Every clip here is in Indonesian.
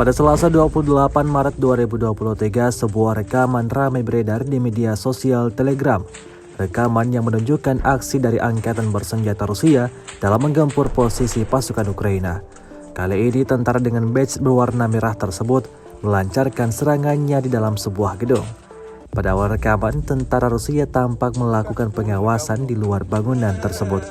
Pada Selasa 28 Maret 2023, sebuah rekaman ramai beredar di media sosial Telegram. Rekaman yang menunjukkan aksi dari angkatan bersenjata Rusia dalam menggempur posisi pasukan Ukraina. Kali ini tentara dengan badge berwarna merah tersebut melancarkan serangannya di dalam sebuah gedung. Pada awal rekaman, tentara Rusia tampak melakukan pengawasan di luar bangunan tersebut.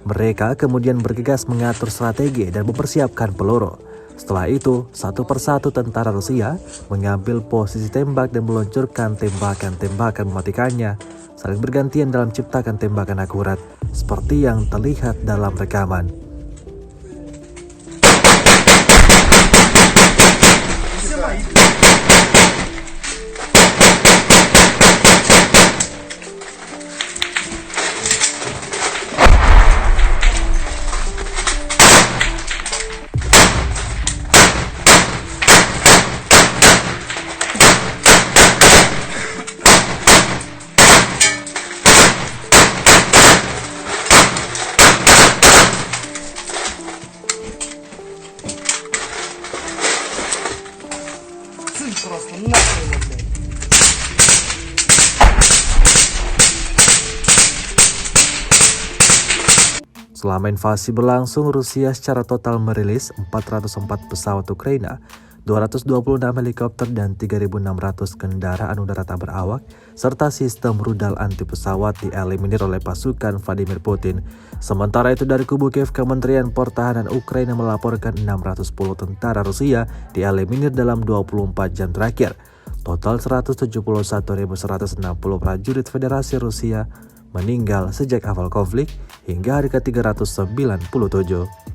Mereka kemudian bergegas mengatur strategi dan mempersiapkan peluru. Setelah itu, satu persatu tentara Rusia mengambil posisi tembak dan meluncurkan tembakan-tembakan mematikannya, saling bergantian dalam menciptakan tembakan akurat, seperti yang terlihat dalam rekaman. Просто нахрен, блядь. Selama invasi berlangsung, Rusia secara total merilis 404 pesawat Ukraina, 226 helikopter dan 3.600 kendaraan udara tak berawak, serta sistem rudal anti pesawat dieliminir oleh pasukan Vladimir Putin. Sementara itu dari kubu Kiev, Kementerian Pertahanan Ukraina melaporkan 610 tentara Rusia dieliminir dalam 24 jam terakhir. Total 171.160 prajurit Federasi Rusia meninggal sejak awal konflik hingga hari ke-397.